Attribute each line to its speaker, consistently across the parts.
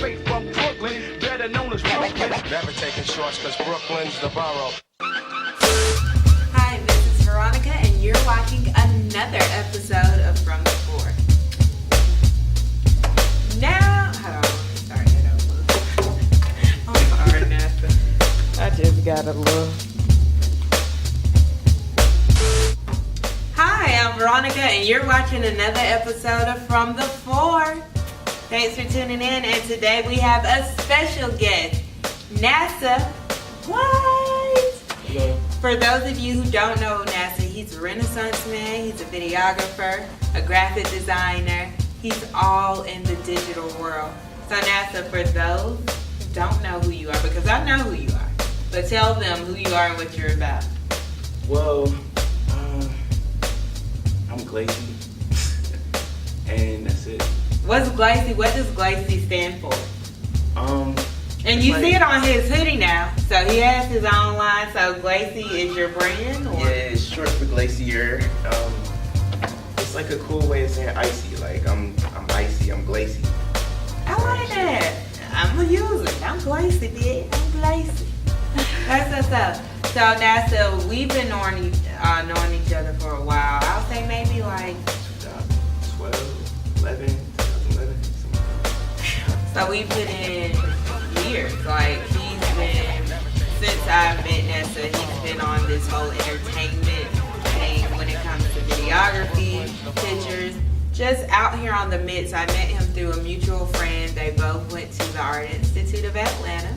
Speaker 1: straight from Brooklyn, better known as Brooklyn. Never taking shorts cause Brooklyn's the borough.
Speaker 2: Hi, this is Veronica and you're watching another episode of From the Floor. Now, hold on, sorry, I'm sorry, NASA. I just got a little. Hi, I'm Veronica and you're watching another episode of From the Floor. Thanks for tuning in, and today we have a special guest, NASA. What?
Speaker 3: Hello.
Speaker 2: For those of you who don't know NASA, he's a Renaissance man, he's a videographer, a graphic designer. He's all in the digital world. So NASA, for those who don't know who you are, because I know who you are, but tell them who you are and what you're about.
Speaker 3: Well, I'm GLACI, and that's it.
Speaker 2: What's GLACI? What does GLACI stand for? And you
Speaker 3: like,
Speaker 2: see it on his hoodie now. So he has his own line. So GLACI is your brand? Or?
Speaker 3: Yeah, it's short for Glaciér. It's like a cool way of saying icy. Like I'm icy, I'm GLACI.
Speaker 2: I like that. I'm gonna use it. I'm GLACI, bitch. I'm GLACI. That's what's up. So NASA, we've been knowing each other for a while. I'll say maybe like
Speaker 3: 2012, 11, 2011, something like that.
Speaker 2: So we put in years. Like he's been, since I met NASA, he's been on this whole entertainment thing when it comes to videography, pictures. Just out here on the midst, I met him through a mutual friend. They both went to the Art Institute of Atlanta.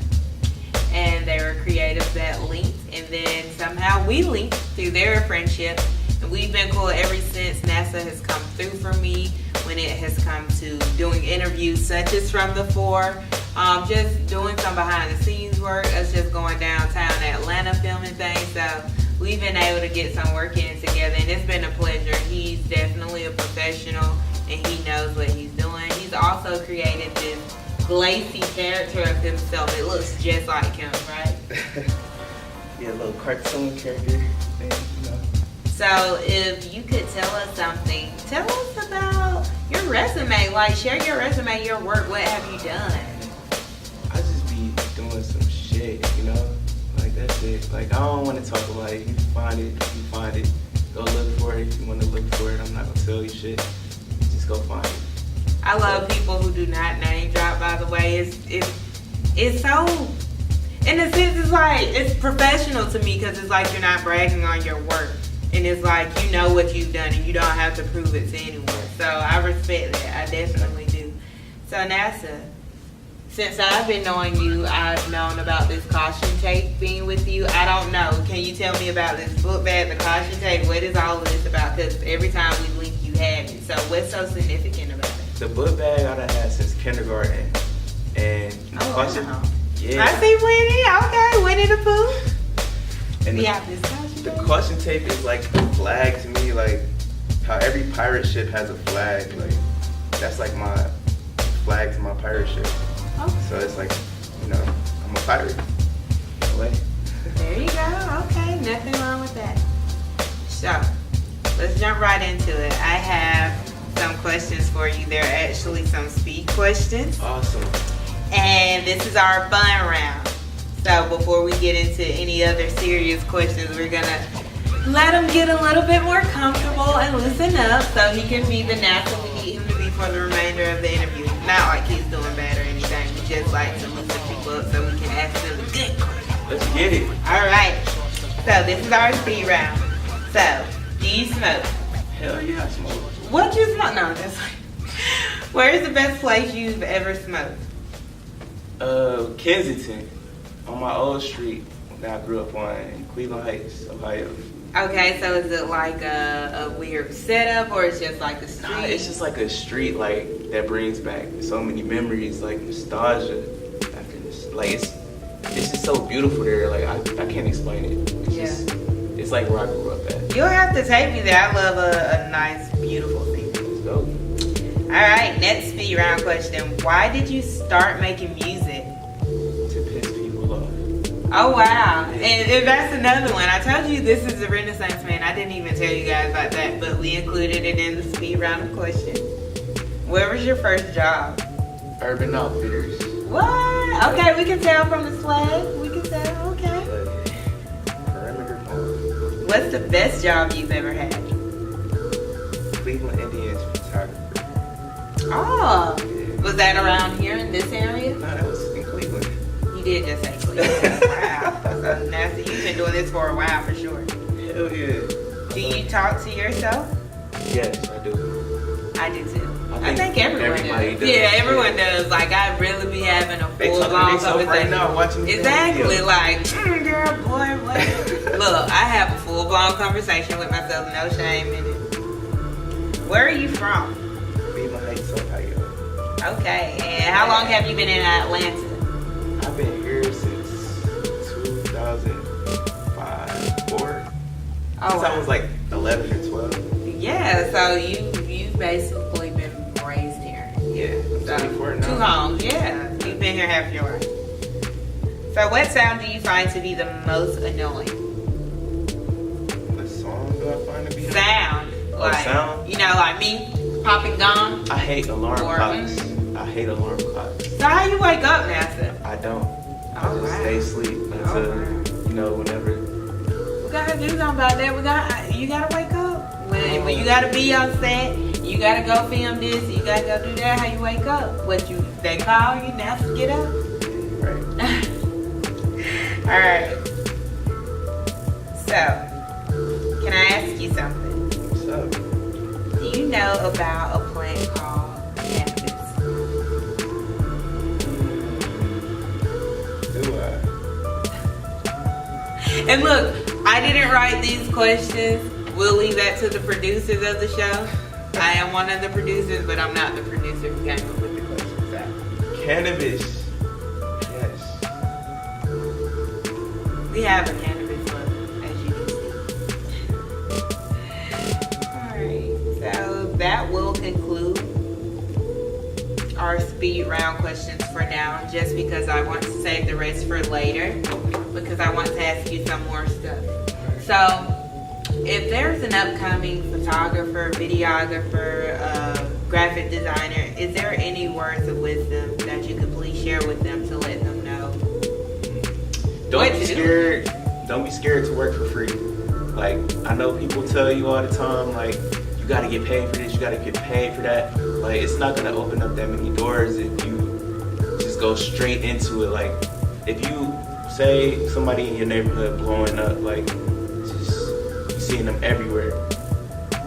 Speaker 2: And they were creatives that linked, and then somehow we linked through their friendship, and we've been cool ever since. NASA has come through for me when it has come to doing interviews such as From the Floor, just doing some behind the scenes work, us just going downtown Atlanta filming things. So we've been able to get some work in together, and it's been a pleasure. He's definitely a professional, and he knows what he's doing. He's also created this GLACI character of himself. It looks just like him, right?
Speaker 3: Yeah, a little cartoon character thing, you know.
Speaker 2: So if you could tell us something, tell us about your resume. Like, share your resume, your work. What have you done?
Speaker 3: I just be doing some shit, you know? Like, that's it. Like, I don't want to talk about it. You find it, you find it. Go look for it if you want to look for it. I'm not going to tell you shit. Just go find it.
Speaker 2: I love people who do not name drop, by the way. It's so, in a sense, it's like, it's professional to me because it's like you're not bragging on your work. And it's like you know what you've done and you don't have to prove it to anyone. So I respect that. I definitely do. So NASA, since I've been knowing you, I've known about this caution tape being with you. I don't know. Can you tell me about this book bag, the caution tape? What is all of this about? Because every time we link, you have it. So what's so significant about it?
Speaker 3: The book bag I done had since kindergarten, and the caution, yeah.
Speaker 2: I see Winnie. Okay, Winnie the Pooh.
Speaker 3: And the caution tape is like a flag to me, like how every pirate ship has a flag. Like that's like my flag to my pirate ship.
Speaker 2: Okay.
Speaker 3: So it's like, you know, I'm a pirate. In a way.
Speaker 2: There you go. Okay, nothing wrong with that. So let's jump right into it. I have some questions for you. They're actually some speed questions.
Speaker 3: Awesome.
Speaker 2: And this is our fun round. So before we get into any other serious questions, we're gonna let him get a little bit more comfortable and loosen up so he can be the NASA we need him to be for the remainder of the interview. Not like he's doing bad or anything. We just like to loosen people up so we can ask them the good questions.
Speaker 3: Let's get it.
Speaker 2: All right. So this is our speed round. So, do you smoke?
Speaker 3: Hell yeah, I smoke.
Speaker 2: What you smoke? No, that's like, where's the best place you've ever smoked?
Speaker 3: Kensington, on my old street that I grew up on in Cleveland Heights, Ohio.
Speaker 2: Okay, so is it like a weird setup or it's just like a street?
Speaker 3: Nah, it's just like a street like that brings back so many memories, like nostalgia. Like it's just so beautiful there. Like I can't explain it. It's like where I grew up at.
Speaker 2: You'll have to take me there. I love a nice, beautiful thing.
Speaker 3: Let's go.
Speaker 2: All right, next speed round question. Why did you start making music?
Speaker 3: To piss people off.
Speaker 2: Oh, wow. And that's another one. I told you this is a Renaissance man. I didn't even tell you guys about that, but we included it in the speed round of questions. Where was your first job?
Speaker 3: Urban Outfitters.
Speaker 2: What? Okay, we can tell from the swag. We can tell. Okay.
Speaker 3: Perimeter phone.
Speaker 2: What's the best job you've ever had?
Speaker 3: Cleveland Indians photographer.
Speaker 2: Oh.
Speaker 3: Yeah.
Speaker 2: Was that around here in this area?
Speaker 3: No, that was in Cleveland.
Speaker 2: You did just say Cleveland. Wow. So nasty. You've been doing this for a while for sure.
Speaker 3: Hell yeah.
Speaker 2: Do you talk to yourself?
Speaker 3: Yes, I do.
Speaker 2: I do too.
Speaker 3: I think
Speaker 2: everyone
Speaker 3: everybody does.
Speaker 2: Yeah, everyone does. Like, I really be having a
Speaker 3: They
Speaker 2: full
Speaker 3: talking
Speaker 2: blown
Speaker 3: themselves right now, watching the
Speaker 2: Exactly.
Speaker 3: video.
Speaker 2: Like, girl, boy, what? Look, I have a full blown conversation with myself. No shame in it. Where are you from?
Speaker 3: Cleveland Heights, Ohio.
Speaker 2: Okay. And how long have you been in Atlanta?
Speaker 3: I've been here since 2005, 4.
Speaker 2: Oh,
Speaker 3: Since I was like 11 or 12.
Speaker 2: Yeah. So you've basically been raised here.
Speaker 3: Yeah, I'm 24 now.
Speaker 2: 2 homes. Yeah. You've been here half your life. So what sound do you find to be the most annoying?
Speaker 3: What song do I find to be?
Speaker 2: Sound. Like,
Speaker 3: sound?
Speaker 2: You know, like me popping gone.
Speaker 3: I hate alarm
Speaker 2: Or,
Speaker 3: clocks. I hate alarm clocks.
Speaker 2: So how you wake up, NASA?
Speaker 3: I don't. I
Speaker 2: Oh,
Speaker 3: just
Speaker 2: wow.
Speaker 3: stay asleep until, you know, whenever.
Speaker 2: We gotta do something about that. You gotta wake up. When you gotta be on set, you gotta go film this, you gotta go do that. How you wake up? They call you, NASA, get up.
Speaker 3: Right.
Speaker 2: All right. So, can I ask you something?
Speaker 3: What's up?
Speaker 2: Do you know about a plant called cannabis?
Speaker 3: Do I?
Speaker 2: And look, I didn't write these questions. We'll leave that to the producers of the show. I am one of the producers, but I'm not the producer who came up with the questions. So.
Speaker 3: Cannabis. Yes.
Speaker 2: We have a cannabis club, as you can see. Alright, so that will conclude our speed round questions for now, just because I want to save the rest for later, because I want to ask you some more stuff. So, if there's an upcoming photographer, videographer, graphic designer, is there any words of wisdom that you could please share with them to let them know?
Speaker 3: Don't be scared. Don't be scared to work for free. Like, I know people tell you all the time, like, you gotta get paid for this, you gotta get paid for that. Like, it's not gonna open up that many doors if you just go straight into it. Like, if you say somebody in your neighborhood blowing up, like, just you seeing them everywhere.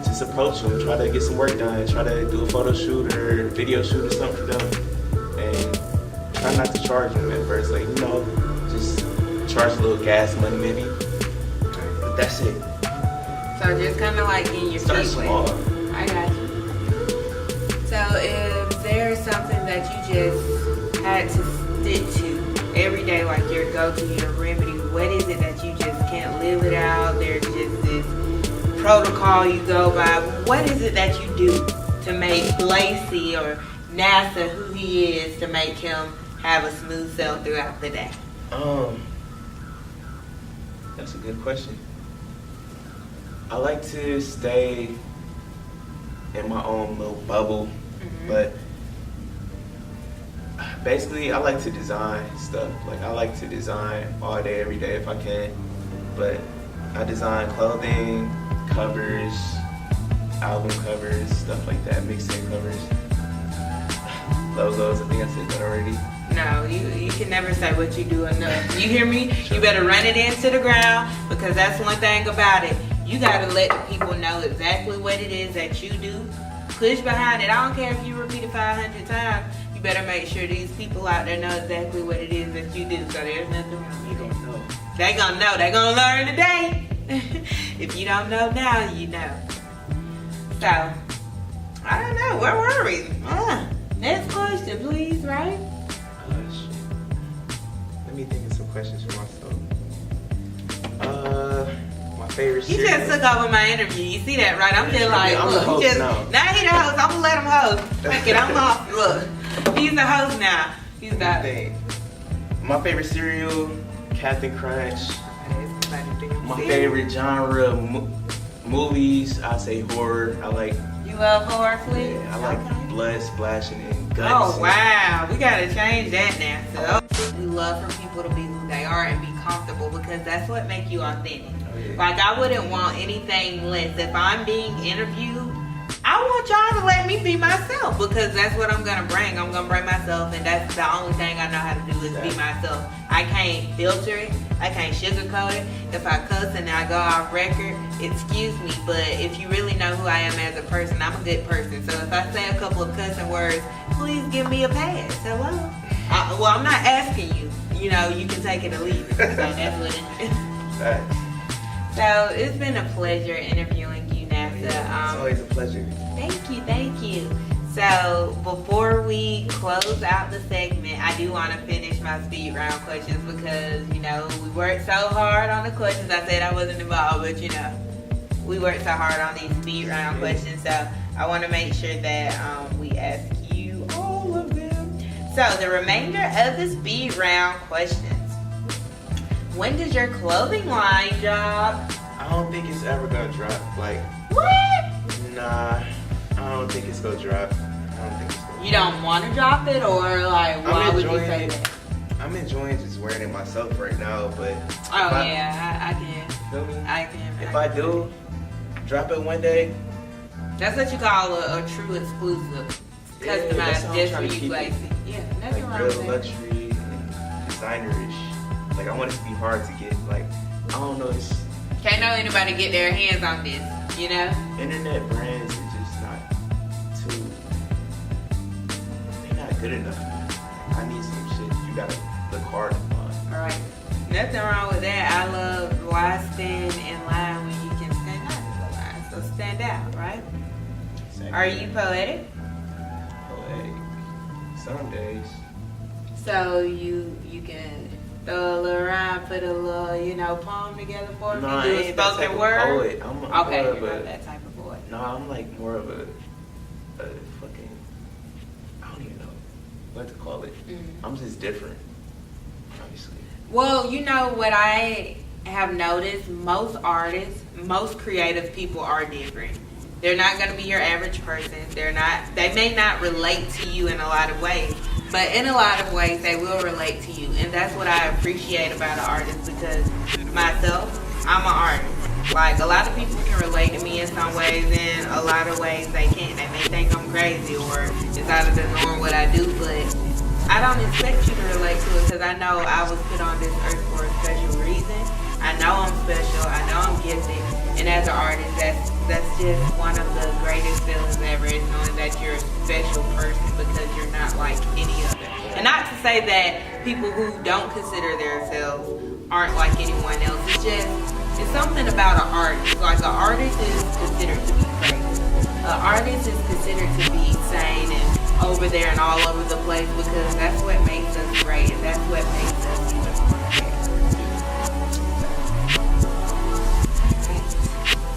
Speaker 3: Just approach them, try to get some work done, try to do a photo shoot or video shoot or something for them, and try not to charge them at first. Like, you know, just charge a little gas money maybe, but that's it.
Speaker 2: So just kind of like in your
Speaker 3: Start
Speaker 2: feet
Speaker 3: small.
Speaker 2: with. I got you. So if there's something that you just had to stick to every day, like your go-to, your remedy, what is it that you just can't live without? There's just this protocol you go by. What is it that you do to make GLACI or NASA who he is, to make him have a smooth sail throughout the day?
Speaker 3: That's a good question. I like to stay in my own little bubble, but basically I like to design stuff. Like, I like to design all day, every day if I can, but I design clothing, covers, album covers, stuff like that, mixtape covers, logos. I think I said that already.
Speaker 2: No, you can never say what you do enough. You hear me? You better run it into the ground, because that's one thing about it. You gotta let the people know exactly what it is that you do. Push behind it. I don't care if you repeat it 500 times. You better make sure these people out there know exactly what it is that you do. So there's nothing wrong.
Speaker 3: You don't know.
Speaker 2: They gonna know. They gonna learn today. If you don't know now, you know. So, I don't know. Where were we? Next question, please, right?
Speaker 3: Shit. Let me think of some questions for myself. My favorite
Speaker 2: He
Speaker 3: series.
Speaker 2: just took over my interview. You see that, right? I'm just like,
Speaker 3: I'm the
Speaker 2: look,
Speaker 3: host
Speaker 2: he just,
Speaker 3: now.
Speaker 2: now he the host. I'm gonna let him host. Fuck it, I'm off. Look, he's the host now. He's the.
Speaker 3: My favorite cereal, Captain Crunch. My favorite genre, movies, I say horror. I like.
Speaker 2: You love horror flicks?
Speaker 3: Yeah, I like
Speaker 2: Okay.
Speaker 3: blood splashing and guts.
Speaker 2: Oh wow, we gotta change that now. So we love for people to be who they are and be comfortable because that's what makes you authentic.
Speaker 3: Oh, yeah.
Speaker 2: Like I wouldn't want anything less. If I'm being interviewed, I want y'all to let me be myself because that's what I'm gonna bring. I'm gonna bring myself, and that's the only thing I know how to do is be myself. I can't filter it. I can't sugarcoat it. If I cuss and I go off record, excuse me, but if you really know who I am as a person, I'm a good person. So if I say a couple of cussing words, please give me a pass. Hello? Well, I'm not asking you. You know, you can take it or leave it. So that's what it is. So it's been a pleasure interviewing you, NASA.
Speaker 3: It's always a pleasure.
Speaker 2: Thank you. So before we close out the segment, I do want to finish my speed round questions because, you know, we worked so hard on the questions. I said I wasn't involved, but, you know, we worked so hard on these speed round questions. So I want to make sure that we ask you all of them. So the remainder of the speed round questions. When does your clothing line drop?
Speaker 3: I don't think it's ever gonna drop. Like,
Speaker 2: What?
Speaker 3: nah, I don't think it's gonna drop.
Speaker 2: You don't want to drop it, or like why would you say
Speaker 3: it.
Speaker 2: that?
Speaker 3: I'm enjoying just wearing it myself right now, but
Speaker 2: Oh yeah, I can.
Speaker 3: feel me?
Speaker 2: I can.
Speaker 3: If I do drop it one day,
Speaker 2: That's what you call a true exclusive,
Speaker 3: Yeah, that's
Speaker 2: customized
Speaker 3: how I'm
Speaker 2: just for
Speaker 3: trying to
Speaker 2: you,
Speaker 3: keep it.
Speaker 2: GLACI. Yeah, nothing
Speaker 3: like
Speaker 2: wrong
Speaker 3: real
Speaker 2: with that.
Speaker 3: luxury and designerish. Like I want it to be hard to get. Like I don't know, this
Speaker 2: Can't know anybody get their hands on this, you know?
Speaker 3: internet brands are just not too. They're not good enough. I need some shit. You gotta look hard to find.
Speaker 2: All right, nothing wrong with that. I love why stand in line when you can stand out of the line. So stand out, right? Are you poetic?
Speaker 3: Poetic? Some days.
Speaker 2: So you can throw a little rhyme, put a little, you know, poem together for me,
Speaker 3: No, I
Speaker 2: do a
Speaker 3: ain't that type
Speaker 2: spoken
Speaker 3: of
Speaker 2: word.
Speaker 3: poet. I'm
Speaker 2: Okay,
Speaker 3: more
Speaker 2: you're
Speaker 3: of
Speaker 2: not
Speaker 3: a.
Speaker 2: that type of boy.
Speaker 3: No, I'm like more of a fucking. I don't even know what to call it. I'm just different, obviously.
Speaker 2: Well, you know what I have noticed, most artists, most creative people are different. They're not going to be your average person. They may not relate to you in a lot of ways, but in a lot of ways they will relate to you. And that's what I appreciate about an artist because myself, I'm an artist. Like a lot of people can relate to me in some ways, and a lot of ways they can't. They may think I'm crazy or it's out of the norm what I do, but I don't expect you to relate to it because I know I was put on this earth for a special reason. I know I'm special. I know I'm gifted. And as an artist, that's just one of the greatest feelings ever is knowing that you're a special person because you're not like any other. And not to say that people who don't consider themselves aren't like anyone else. It's something about an artist. Like an artist is considered to be crazy. An artist is considered to be sane and over there and all over the place because that's what makes us great and that's what makes us even more great.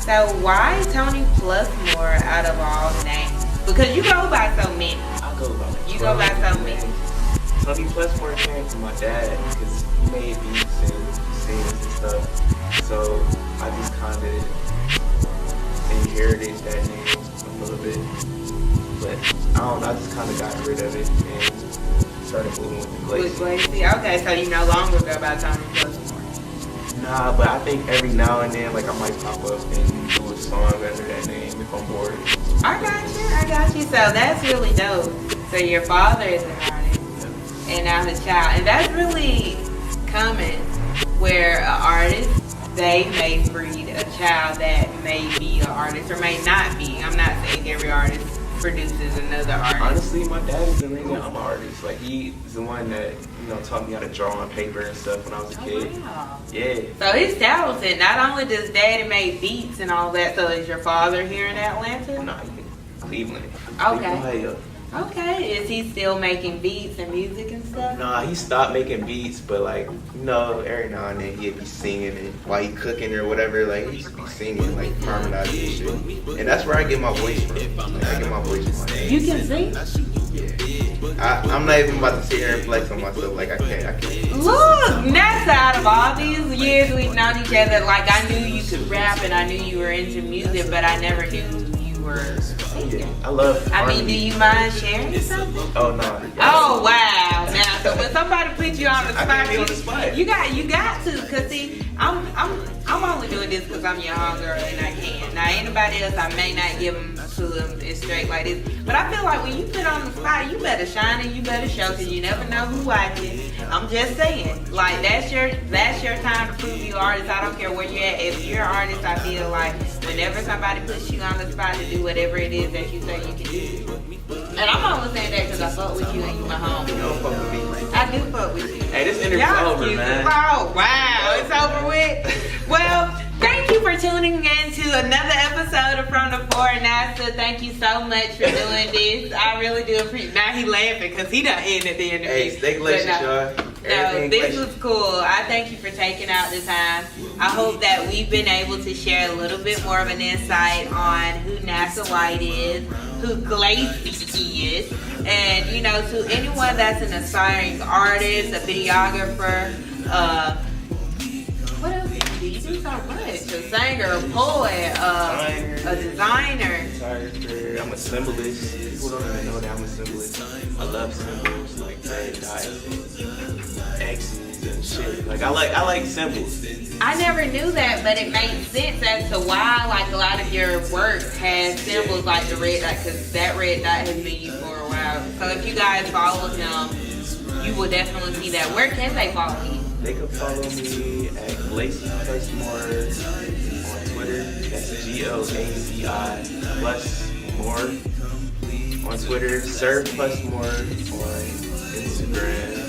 Speaker 2: So why Tony Plusmore out of all names? Because you go by so many.
Speaker 3: I go by.
Speaker 2: You go by so many.
Speaker 3: Tony Plusmore came from my dad because he made beats and sings and stuff. So I just kind of inherited that name a little bit. But I don't know, I just kind of got rid of it and started moving with the
Speaker 2: With
Speaker 3: GLACI.
Speaker 2: GLACI? Okay, so you no longer go by Tony Plusmore.
Speaker 3: Nah, but I think every now and then, like I might pop up and do a song under that name if I'm bored.
Speaker 2: I got you. So that's really dope. So your father is an artist and now the child. And that's really common where an artist, they may breed a child that may be an artist or may not be. I'm not saying every artist produces another artist.
Speaker 3: Honestly, my dad is the reason I'm an artist. Like he's the one that, you know, taught me how to draw on paper and stuff when I was a kid.
Speaker 2: Wow.
Speaker 3: Yeah.
Speaker 2: So he's talented. Not only does daddy make beats and all that, so is your father here in Atlanta?
Speaker 3: Nah, he's in Cleveland.
Speaker 2: Okay.
Speaker 3: Cleveland, Ohio.
Speaker 2: Okay. Is he still making beats and music and stuff?
Speaker 3: Nah, he stopped making beats, but like, you know, every now and then he'd be singing and while he cooking or whatever, like he used to be singing, like harmonizing and shit. And that's where I get my voice from. Like, I get my voice from my
Speaker 2: You can sing?
Speaker 3: I'm not even about to sit here and flex on myself. Like I can't.
Speaker 2: Look, that's out of all these years we've known each other. Like I knew you could rap and I knew you were into music, but I never knew you were singing.
Speaker 3: Yeah, I love
Speaker 2: I mean,
Speaker 3: R&B.
Speaker 2: do you mind sharing something?
Speaker 3: Oh no.
Speaker 2: Oh wow! Now, so when somebody puts you on the
Speaker 3: I
Speaker 2: spot,
Speaker 3: can't be on the spot.
Speaker 2: you got to, cause see, I'm only doing this because I'm your homegirl and I can. Now, anybody else, I may not give them to them straight like this, but I feel like when you put on the spot, you better shine and you better show, cause you never know who watching. I'm just saying, like that's your time to prove you artist. I don't care where you're at. If you're an artist, I feel like whenever somebody puts you on the spot to do whatever it is that you say you can do. And I'm only saying that because I fuck with you and you my homie.
Speaker 3: You don't fuck with me.
Speaker 2: I do fuck with you.
Speaker 3: Hey, this interview's over, man.
Speaker 2: Oh, wow. It's over with. Well, thank you for tuning in to another episode of From the Four NASA. Thank you so much for doing this. I really do appreciate it. Now he laughing because he done ended the interview.
Speaker 3: Hey, stay glacier, y'all.
Speaker 2: No, this was cool. I thank you for taking out the time. I hope that we've been able to share a little bit more of an insight on who NASA White is, who GLACI is, and you know, to anyone that's an aspiring artist, a videographer, what else do you do so much? A singer, a poet, a designer.
Speaker 3: Photographer. I'm a symbolist. People don't even know that I'm a symbolist. I love symbols like red dots and X's and shit. Like I like symbols.
Speaker 2: I never knew that, but it makes sense as to why like a lot of your work has symbols like the red dot, because that red dot has been used for a while. So if you guys follow him, you will definitely see that. Where can they follow you?
Speaker 3: They can follow me at GLACI plus more on Twitter. That's GLACI plus more on Twitter. Serve plus more on Instagram.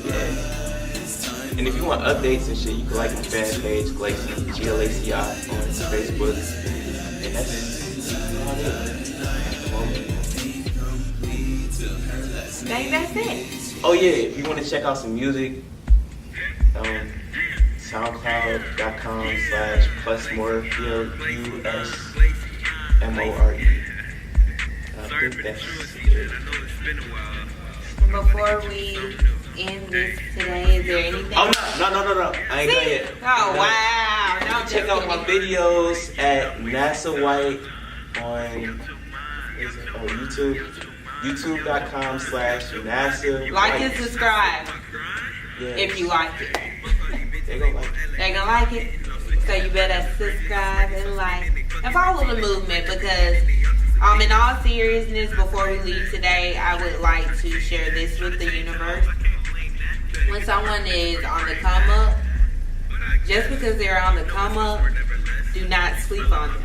Speaker 3: Yeah. And if you want updates and shit, you can like my fan page, GLACI, GLACI on Facebook. And that's about it at the moment.
Speaker 2: That's it.
Speaker 3: Oh yeah, if you want to check out some music, SoundCloud.com/plusmore, PLUSMORE. I think that's it.
Speaker 2: Before we end this today, is there anything?
Speaker 3: Oh no! I ain't done yet.
Speaker 2: Oh wow! No,
Speaker 3: Check out my videos at NASA White on YouTube. YouTube.com/NASA.
Speaker 2: Like and subscribe if you like it.
Speaker 3: They gonna like it.
Speaker 2: They're gonna like it. So you better subscribe and like and follow the movement, because in all seriousness, before we leave today, I would like to share this with the universe. When someone is on the come up, just because they're on the come up, do not sleep on them.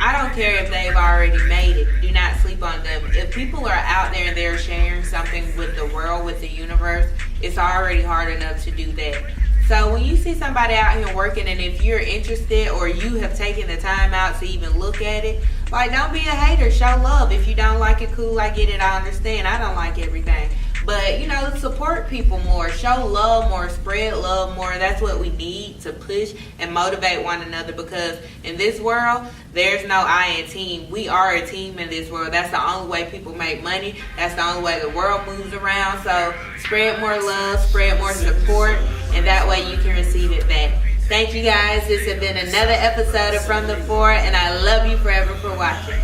Speaker 2: I don't care if they've already made it. Do not sleep on them. If people are out there and they're sharing something with the world, with the universe, it's already hard enough to do that. So when you see somebody out here working, and if you're interested or you have taken the time out to even look at it, like, don't be a hater. Show love. If you don't like it, cool, I get it, I understand. I don't like everything. But, you know, support people more. Show love more. Spread love more. That's what we need to push and motivate one another, because in this world, there's no I in team. We are a team in this world. That's the only way people make money. That's the only way the world moves around. So spread more love, spread more support, and that way you can receive it back. Thank you guys. This has been another episode of From the Four, and I love you forever for watching.